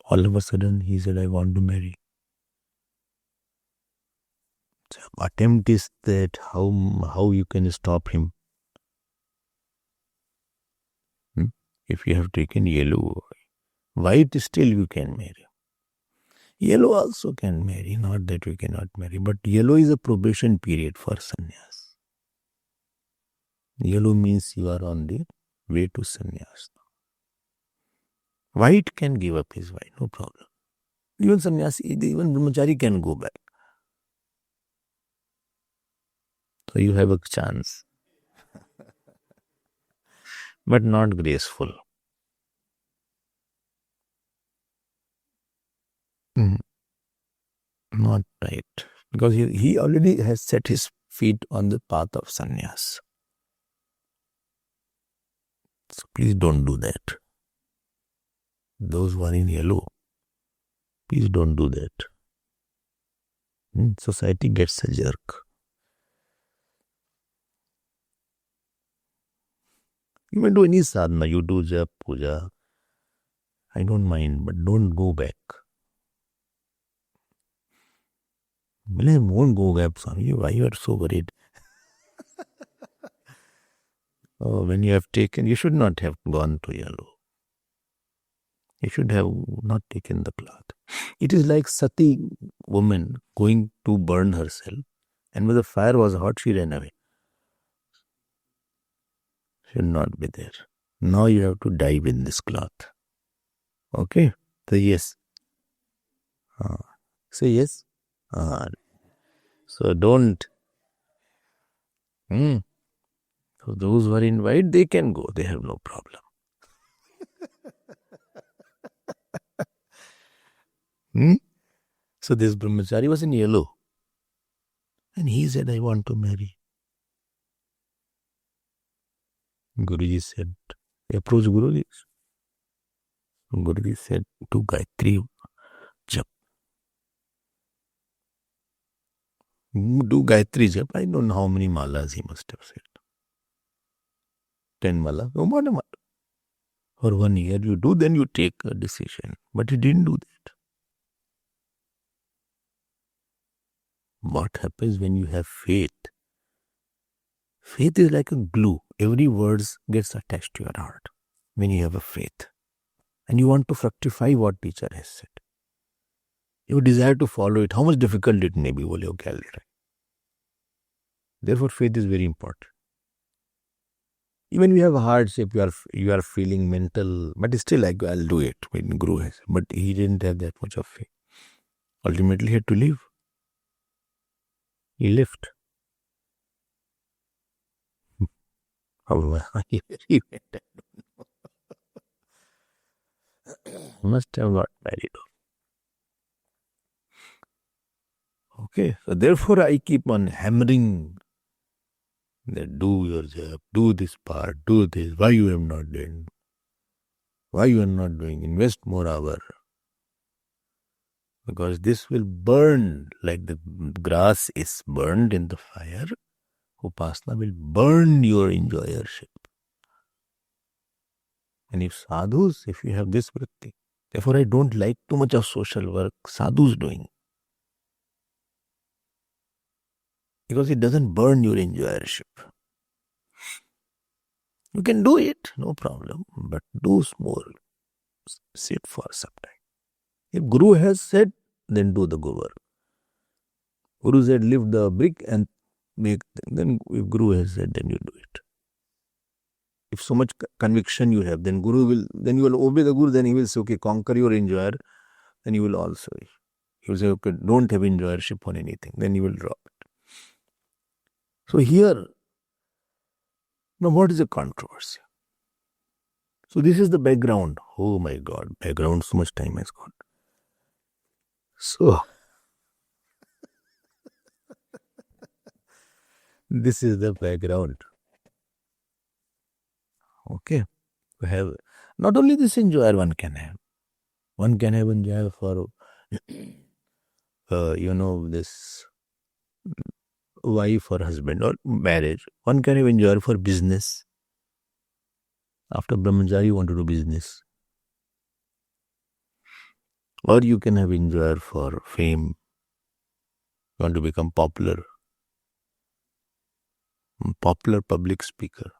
All of a sudden, he said, I want to marry. So attempt is that how you can stop him. If you have taken yellow, white still you can marry. Yellow also can marry, not that we cannot marry. But yellow is a probation period for sannyas. Yellow means you are on the way to sannyas. White can give up his wife, no problem. Even sannyasi, even brahmachari can go back. So you have a chance. But not graceful. Not right. Because he already has set his feet on the path of sannyas. So please don't do that. Those who are in yellow, please don't do that. Society gets a jerk. You may do any sadhana, you do jap, puja. I don't mind, but don't go back. I won't go back, Swami. Why you are so worried? Oh, when you have taken, you should not have gone to yellow. You should have not taken the cloth. It is like Sati woman going to burn herself, and when the fire was hot, she ran away. Should not be there. Now you have to dive in this cloth. Okay? So yes. Say yes. So don't. So those who are in white, they can go. They have no problem. So this brahmachari was in yellow. And he said, I want to marry. Guruji said, approach Guruji. Guruji said, do Gayatri Jap. Do Gayatri Jap. I don't know how many malas he must have said. 10 malas. No matter. For 1 year you do, then you take a decision. But he didn't do that. What happens when you have faith? Faith is like a glue. Every word gets attached to your heart when you have a faith. And you want to fructify what teacher has said. You desire to follow it, how much difficult it may be. Therefore, faith is very important. Even we have hardship, you are feeling mental, but still like, I'll do it when Guru has. But he didn't have that much of faith. Ultimately, he had to leave. He left. How he went, I don't know. Must have got married. Okay, so therefore I keep on hammering that do your job, do this part, do this. Why you have not done? Why you are not doing? Invest more hour. Because this will burn like the grass is burned in the fire. Upasana will burn your enjoyership. And if sadhus, if you have this vritti, therefore I don't like too much of social work sadhus doing. Because it doesn't burn your enjoyership. You can do it, no problem, but do small. Sit for some time. If Guru has said, then do the work. Guru said, lift the brick and make, then if Guru has said, then you do it. If so much conviction you have, then then you will obey the Guru, then he will say, okay, conquer your enjoyer, then you will also, he will say, okay, don't have enjoyership on anything, then you will drop it. So here, now what is the controversy? So this is the background. Oh my God, background, so much time has gone. So this is the background. Okay. We have not only this enjoyer one can have. One can have enjoyer for this wife or husband or marriage. One can have enjoyer for business. After Brahmacharya, you want to do business. Or you can have enjoyer for fame. You want to become popular public speaker.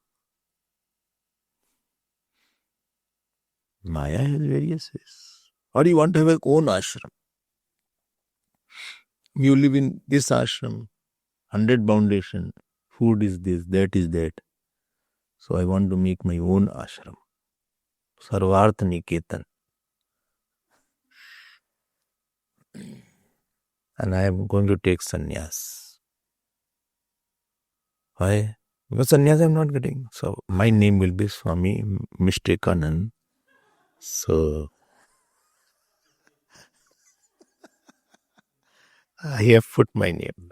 Maya has various ways. Or you want to have your own ashram. You live in this ashram, 100 foundation, food is this, that is that. So I want to make my own ashram. Sarvartha Niketan. And I am going to take sannyas. Why? Because sannyas I am not getting. So my name will be Swami Mishtakanand. So I have put my name.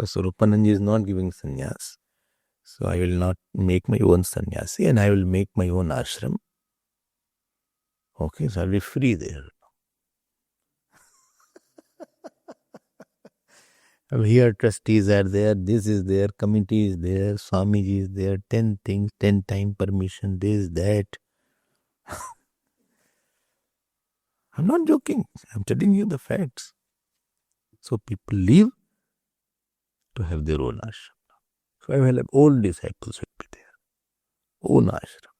So Rupananji is not giving sannyas. So I will not make my own sannyasi and I will make my own ashram. Okay, so I'll be free there. Here trustees are there, this is there, committee is there, Swamiji is there, 10 things, 10 time permission, this, that. I'm not joking. I'm telling you the facts. So people leave to have their own ashram. So I will have all disciples will be there. Own ashram.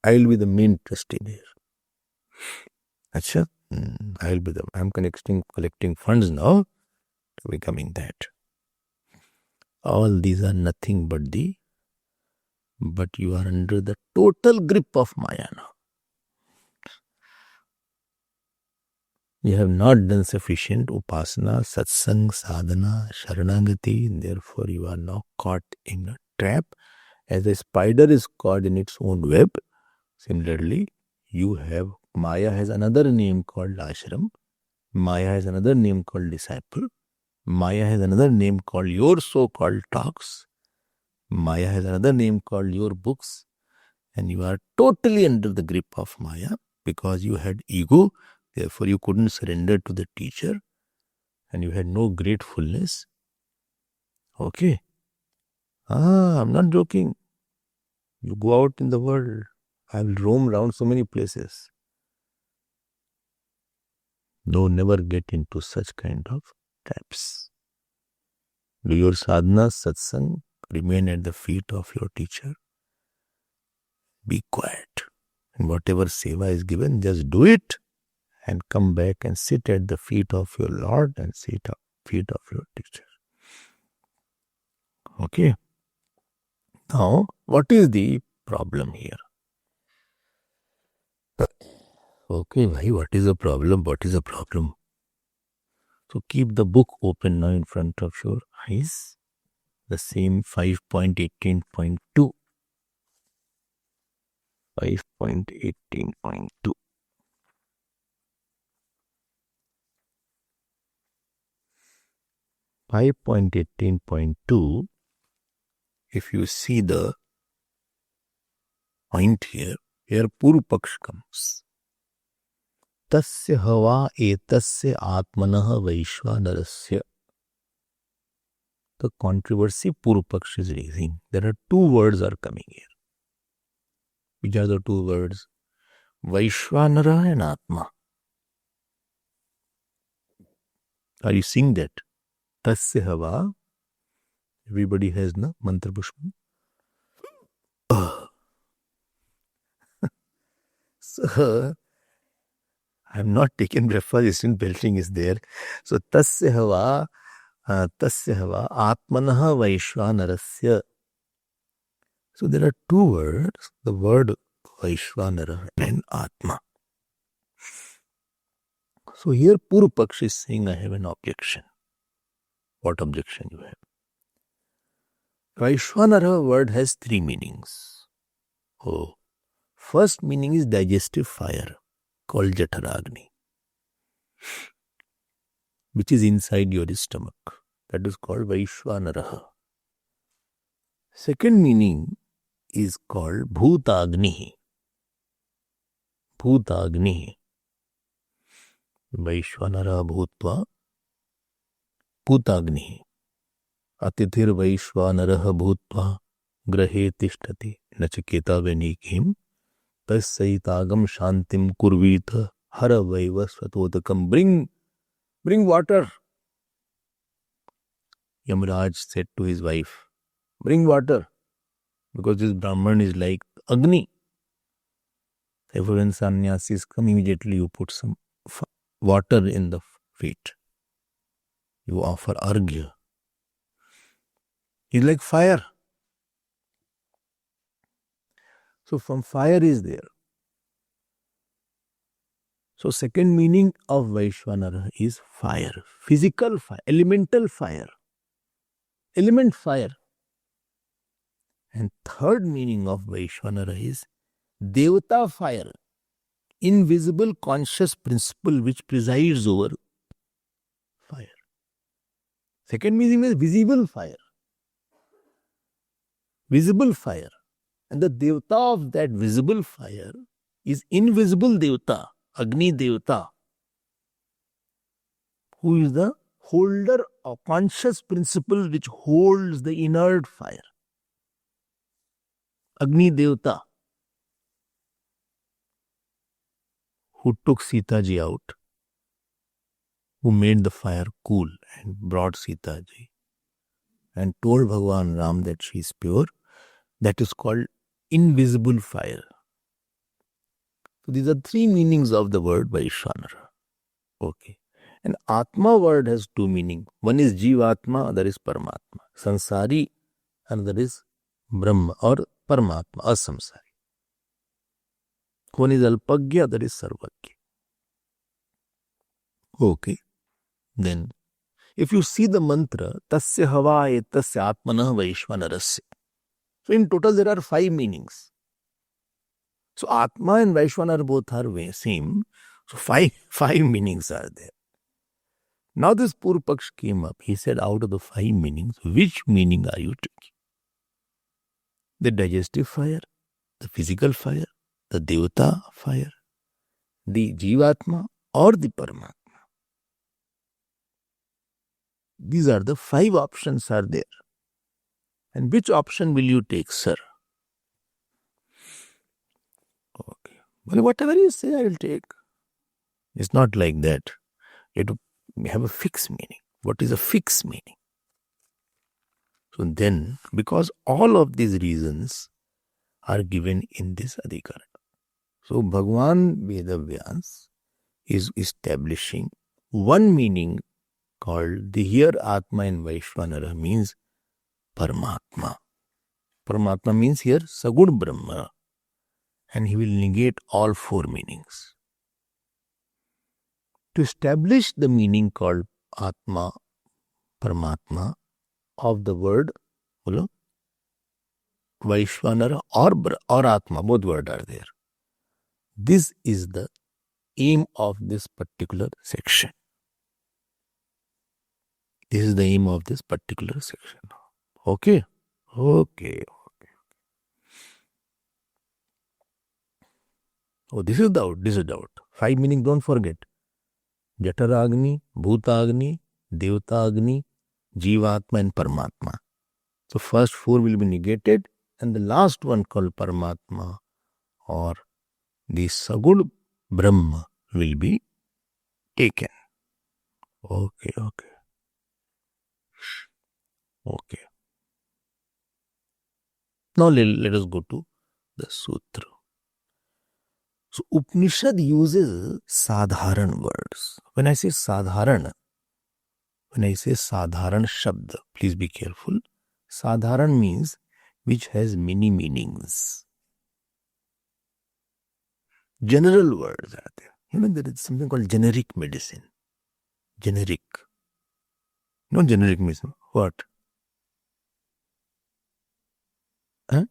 I will be the main trustee there. Achha? I will be I'm collecting funds now to becoming that. All these are nothing but you are under the total grip of Maya now. You have not done sufficient upasana, satsang, sadhana, sharanagati, therefore you are now caught in a trap. As a spider is caught in its own web, similarly, Maya has another name called ashram, Maya has another name called disciple, Maya has another name called your so-called talks, Maya has another name called your books, and you are totally under the grip of Maya because you had ego. Therefore, you couldn't surrender to the teacher and you had no gratefulness. Okay. I'm not joking. You go out in the world. I will roam around so many places. No, never get into such kind of traps. Do your sadhana, satsang, remain at the feet of your teacher. Be quiet. And whatever seva is given, just do it. And come back and sit at the feet of your Lord and sit at the feet of your teacher. Okay. Now, what is the problem here? Okay, bhai, what is the problem? What is the problem? So keep the book open now in front of your eyes. The same 5.18.2. 5.18.2. 5.18.2, if you see the point here Purva Paksh comes. Tasya hava etasya atmanah vaishvanarasya. The controversy Purva Paksh is raising. There are two words are coming here. Which are the two words? Vaishvanara and Atma. Are you seeing that? Tasya hava. Everybody has na mantra pushpa. So, I have not taken breakfast, still belting is there. So, tasya hava atmanah vaishvanarasya. So, there are two words, the word Vaishvanara and Atma. So, here Purva Paksh is saying, I have an objection. What objection you have? Vaishvanara word has three meanings. Oh. First meaning is digestive fire, called Jataragni, which is inside your stomach. That is called Vaishwanaraha. Second meaning is called Bhutagni. Bhutagni. Vaishwanara Bhutva Bhutagni. Atithir Vaishwanaraha Bhutva Grahe Tishtati Nachiketa Venikim Tasaitagam Shantim Kurvita Hara Vaiva Swatodakam. Bring water. Yamraj said to his wife, bring water, because this Brahman is like Agni. Therefore, when sannyasis come, immediately you put some water in the feet. You offer arghya. He's like fire. So from fire is there. So second meaning of Vaishwanara is fire. Physical fire, elemental fire. Element fire. And third meaning of Vaishwanara is Devata fire. Invisible conscious principle which presides over fire. Second meaning is visible fire. Visible fire. And the Devata of that visible fire is invisible Devata, Agni Devata, who is the holder of conscious principle which holds the inert fire. Agni Devata, who took Sita ji out, who made the fire cool and brought Sita ji and told Bhagavan Ram that she is pure. That is called invisible fire. So these are three meanings of the word Vaishwanara. Okay. And Atma word has two meanings. One is Jivatma, other is Paramatma. Sansari, another is Brahma or Paramatma, asamsari. One is Alpagya, other is Sarvagya. Okay. Then, if you see the mantra, Tasya hava etasya atmanah Vaishwanarasya. So in total there are 5 meanings. So Atma and Vaishwanar both are same. So five meanings are there. Now this Purupaksh came up. He said, out of the 5 meanings, which meaning are you taking? The digestive fire, the physical fire, the Devata fire, the Jivatma or the Paramatma? These are the 5 options are there. And which option will you take, sir? Okay. Well, whatever you say, I will take. It's not like that. It have a fixed meaning. What is a fixed meaning? So then, because all of these reasons are given in this Adhikara. So Bhagavan Vedavyas is establishing one meaning called the here Atma in Vaishwanara means Paramatma. Paramatma means here Sagun Brahma. And he will negate all 4 meanings. To establish the meaning called Atma, Paramatma of the word Vaishwanara or Atma, both words are there. This is the aim of this particular section. This is the aim of this particular section. Okay? Okay. Oh, this is doubt. 5 meaning, don't forget. Jataragni, Bhutagni, Devtagni, Jivatma and Paramatma. So first 4 will be negated and the last one called Paramatma or the Sagud Brahma will be taken. Okay. Now let us go to the Sutra. So Upanishad uses sadharan words. When I say sadharan shabd, please be careful. Sadharan means which has many meanings. General words are there. There is something called generic medicine. Generic. Not generic medicine. What? Huh?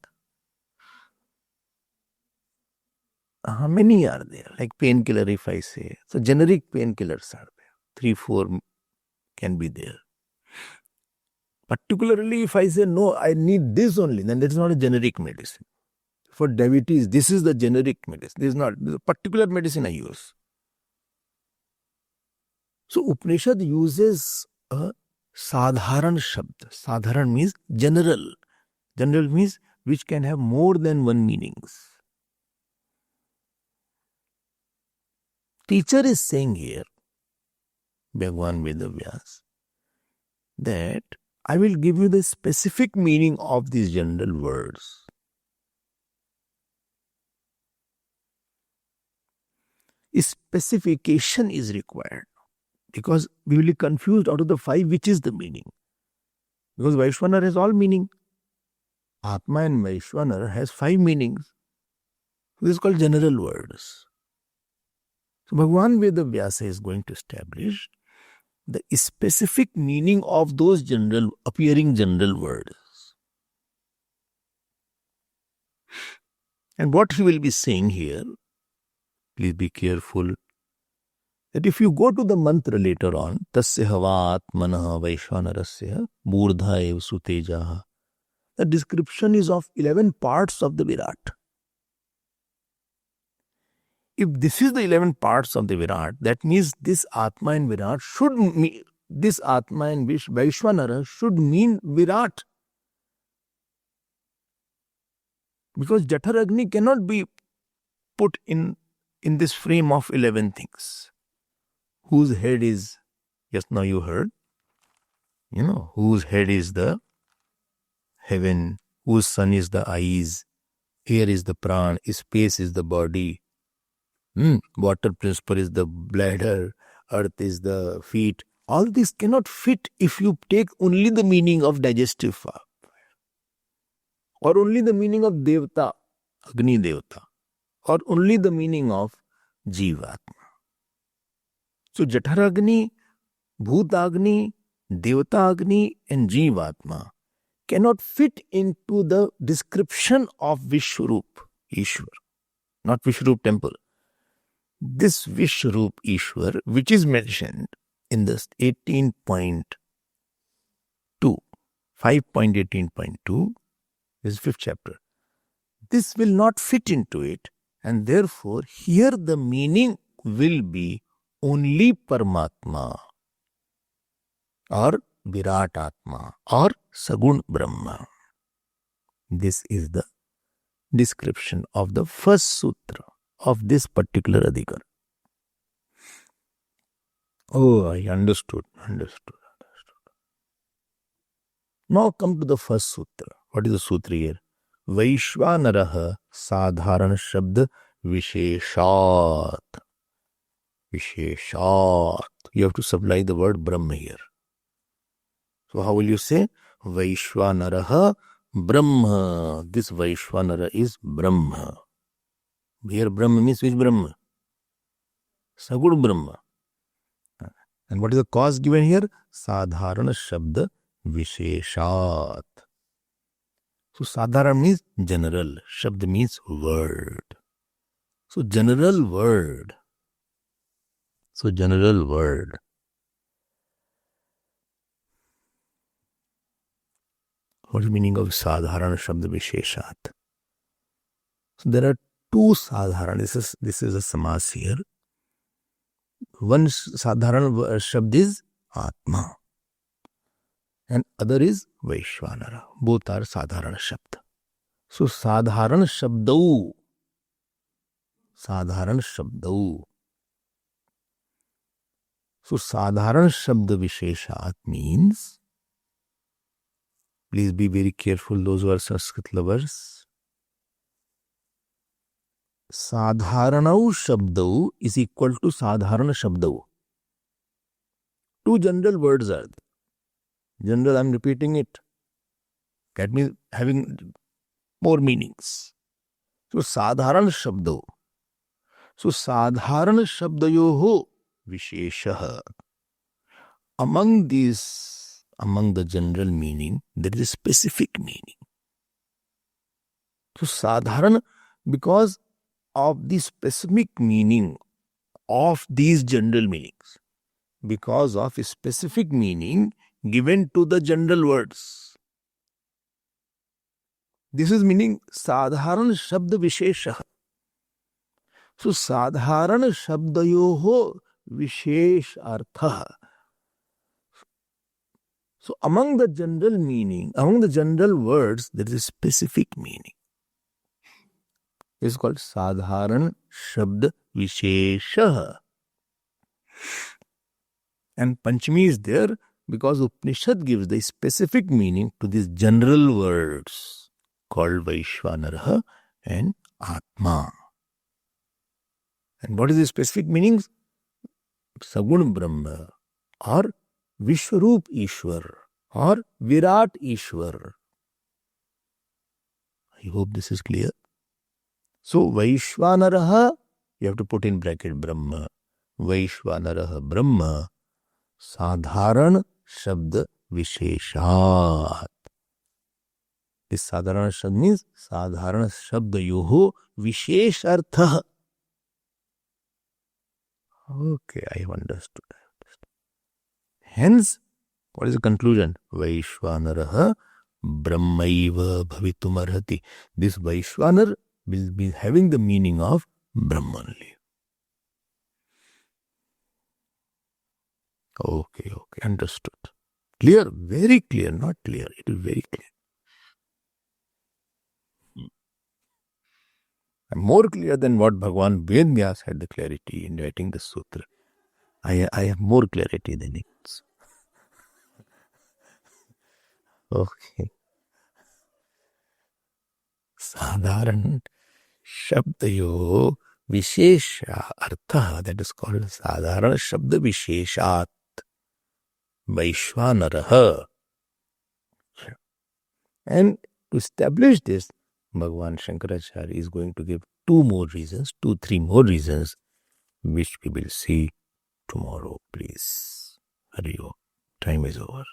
how many are there? Like painkiller, if I say. So generic painkillers are there. 3, 4 can be there. Particularly if I say, no, I need this only, then that is not a generic medicine. For diabetes, this is the generic medicine. This is not the particular medicine I use. So Upanishad uses a sadharan shabd. Sadharan means general. General means which can have more than one meanings. Teacher is saying here, Bhagwan Vedavyas, that I will give you the specific meaning of these general words. Specification is required because we will be confused out of the 5 which is the meaning. Because Vaishwanar has all meaning. Atma and Vaishwanar has 5 meanings. This is called general words. So Bhagwan Vedavyasa is going to establish the specific meaning of those appearing general words. And what he will be saying here, please be careful, that if you go to the mantra later on, Tasya hava atmanaha vaishvanarasya murdha ev sutejaha, the description is of 11 parts of the Virat. If this is the 11 parts of the Virat, that means this Atma and Virat should mean, this Atma and Vaishvanara should mean Virat. Because Jataragni cannot be put in this frame of 11 things. Whose head is, just now you heard, whose head is the heaven, whose sun is the eyes, air is the pran, space is the body, water principle is the bladder, earth is the feet. All this cannot fit if you take only the meaning of digestive fire or only the meaning of Devta, Agni Devta, or only the meaning of Jivatma. So Jataragni, Bhutagni, Devtagni and Jivatma cannot fit into the description of Vishwarup, Ishwar, not Vishwarup temple. This Vishwarup Ishwar, which is mentioned in this 18.2, 5.18.2, is 5th chapter. This will not fit into it, and therefore here the meaning will be only Paramatma or Virat Atma or Sagun Brahma. This is the description of the first sutra of this particular adhikar. Oh, I understood. Now come to the first sutra. What is the sutra here? Vaishvanaraha sadharan shabd visheshat. Visheshat. You have to supply the word Brahma here. So how will you say? Vaishvanaraha Brahma. This Vaishvanara is Brahma. Here Brahma means which Brahma? Sagur Brahma. And what is the cause given here? Sadharana Shabda Visheshat. So Sadharana means general. Shabda means word. So general word. What is the meaning of Sadharana Shabda Visheshat? So there are 2 Sadharana. This is a samas here. One Sadharana Shabd is Atma and other is Vaishvanara. Both are Sadharana Shabda. So Sadharana Shabdau. So Sadharana Shabda Visheshat means, please be very careful those who are Sanskrit lovers. Sadharanau Shabdau is equal to Sadharana Shabdau. 2 general words are there. General, I am repeating it. That means having more meanings. So Sadharana Shabdau. So Sadharana Shabdayoho Visheshaha. Among the general meaning, there is a specific meaning. So Sadharana, because of the specific meaning of these general meanings. Because of a specific meaning given to the general words. This is meaning sadharan shabd vishesha. So sadharan shabdayoho vishesh artha. So among the general meaning, among the general words, there is a specific meaning. It's called sadharan shabd vishesha. And Panchami is there because Upanishad gives the specific meaning to these general words called Vaishvanara and Atma. And what is the specific meanings? Sagun Brahma or Vishwarup Ishwar or Virat Ishwar. I hope this is clear. So Vaishvanara, you have to put in bracket Brahma. Vaishvanara Brahma Sadharan Shabd Visheshat. This Sadharan Shabd means Sadharan Shabd Yoho Vishesh Artha. Okay, I have understood. Hence, what is the conclusion? Vaishvanara Brahmaiva Bhavitum Arhati. This Vaishvanar will be having the meaning of Brahmanli. Okay, understood. Clear, very clear, not clear. It is very clear. More clear than what Bhagavan Vedvyas had the clarity in writing the sutra. I have more clarity than it. Okay. Sadharan Shabdayo Vishesha Artha, that is called Sadharan Shabda Visheshat Vaishvanaraha. And to establish this, Bhagavan Shankaracharya is going to give 3 more reasons, which we will see tomorrow, please. Hari Om. Time is over.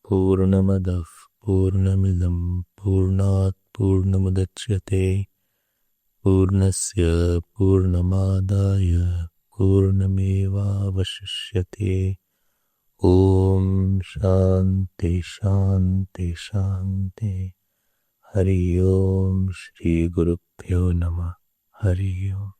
Purnamadav Purnamidam Purnat Purnamudachyate Purnasya Purnamadaya Purnameva Vashishyate. Om Shanti Shanti Shanti. Hari Om Shri Gurubhyo Namah. Hari Om.